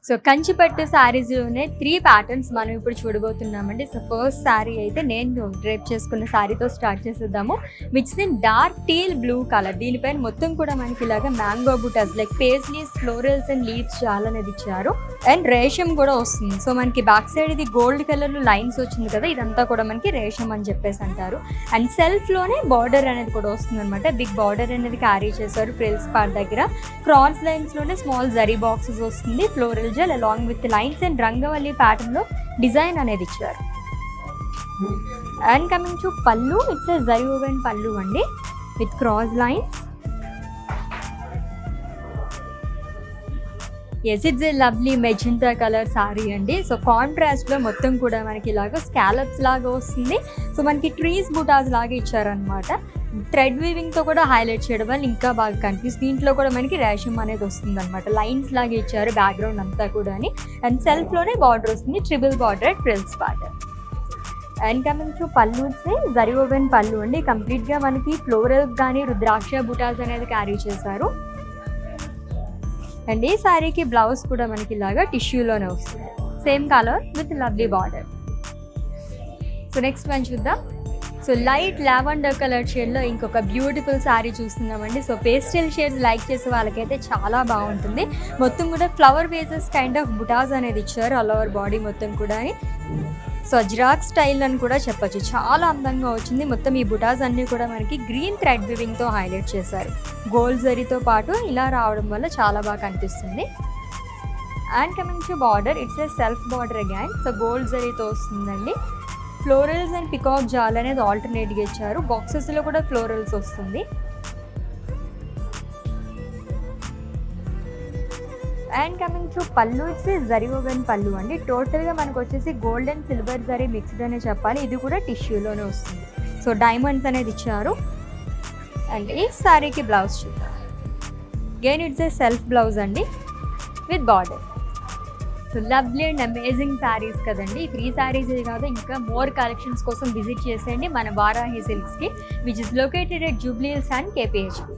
So కంచిపట్టు శారీస్లోనే 3 patterns మనం ఇప్పుడు చూడబోతున్నామండి. So first sari అయితే నేను డ్రేప్ చేసుకున్న శారీతో స్టార్ట్ చేసేద్దాము. Which in dark teal blue colour. దీనిపైన మొత్తం కూడా మనకి ఇలాగా mango butas like paisleys, florals and leaves చాలా అనేది ఇచ్చారు. అండ్ రేషం కూడా వస్తుంది. సో మనకి బ్యాక్ సైడ్ ఇది గోల్డ్ కలర్లో లైన్స్ వచ్చింది కదా, ఇదంతా కూడా మనకి రేషం అని చెప్పేసి అంటారు. అండ్ సెల్ఫ్లోనే బార్డర్ అనేది కూడా వస్తుంది అనమాట. బిగ్ బార్డర్ అనేది క్యారీ చేశారు ఫ్రిల్స్ పార్ట్ దగ్గర. క్రాస్ లైన్స్లోనే స్మాల్ జరీ బాక్సెస్ వస్తుంది. ఫ్లోరల్ జెల్ అలాంగ్ విత్ లైన్స్ అండ్ రంగవల్లి ప్యాటర్న్ లో డిజైన్ అనేది ఇచ్చారు. అండ్ కమింగ్ టు పళ్ళు, ఇట్స్ ఏ జరీ ఓవెన్ పళ్ళు అండి with cross lines. Yes, it's a lovely magenta colour sari అండి. సో కాంట్రాస్ట్లో మొత్తం కూడా మనకి ఇలాగ స్కాలప్స్ లాగా వస్తుంది. సో మనకి ట్రీస్ బుటాస్ లాగా ఇచ్చారనమాట. థ్రెడ్ వీవింగ్తో కూడా హైలైట్ చేయడం వల్ల ఇంకా బాగా కనిపిస్తుంది. దీంట్లో కూడా మనకి రేషం అనేది వస్తుంది అనమాట. లైన్స్ లాగా ఇచ్చారు బ్యాక్గ్రౌండ్ అంతా కూడా. అండ్ సెల్ఫ్లోనే బార్డర్ వస్తుంది, triple border frills border. And coming to పళ్ళు, జరీ ఓవెన్ పళ్ళు అండి. కంప్లీట్గా మనకి ఫ్లోరల్స్ కానీ రుద్రాక్ష బుటాస్ అనేది క్యారీ చేశారు. అండ్ ఈ శారీకి బ్లౌజ్ కూడా మనకి ఇలాగా టిష్యూలోనే వస్తుంది, same colour with lovely border. So next one చూద్దాం. సో లైట్ లావెండర్ కలర్ షేడ్లో ఇంకొక బ్యూటిఫుల్ శారీ చూస్తున్నామండి. సో పేస్టల్ షేడ్ లైక్ చేసే వాళ్ళకైతే చాలా బాగుంటుంది. మొత్తం కూడా ఫ్లవర్ వేసెస్ కైండ్ ఆఫ్ బుటాస్ అనేది ఇచ్చారు ఆల్ ఓవర్ బాడీ మొత్తం కూడా. సో అజ్రాక్ స్టైల్ అని కూడా చెప్పచ్చు, చాలా అందంగా వచ్చింది. మొత్తం ఈ బుటాస్ అన్నీ కూడా మనకి గ్రీన్ థ్రెడ్ వివింగ్తో హైలైట్ చేశారు. గోల్డ్ జరీతో పాటు ఇలా రావడం వల్ల చాలా బాగా కనిపిస్తుంది. And coming to border, it's a self border again. So gold జరీతో వస్తుందండి. ఫ్లోరల్స్ అండ్ పికాక్ జాల్ అనేది ఆల్టర్నేట్గా ఇచ్చారు. బాక్సెస్లో కూడా ఫ్లోరల్స్ వస్తుంది. అండ్ కమింగ్ టు పళ్ళు, ఇట్స్ జరీ ఓవెన్ పళ్ళు అండి. టోటల్గా మనకు వచ్చేసి gold and silver zari mixed అనే చెప్పాలి. ఇది కూడా టిష్యూలోనే వస్తుంది. సో డైమండ్స్ అనేది ఇచ్చారు. అండ్ ఈ శారీకి బ్లౌజ్ చూద్దాం. Again it's a self blouse అండి with border. So lovely and amazing saris కదండి. ఈ 3 శారీస్ కాదు, ఇంకా మోర్ కలెక్షన్స్ కోసం విజిట్ చేసేయండి మన వారాహి సిల్క్స్కి, which is located at Jubilee Hills and KPHP.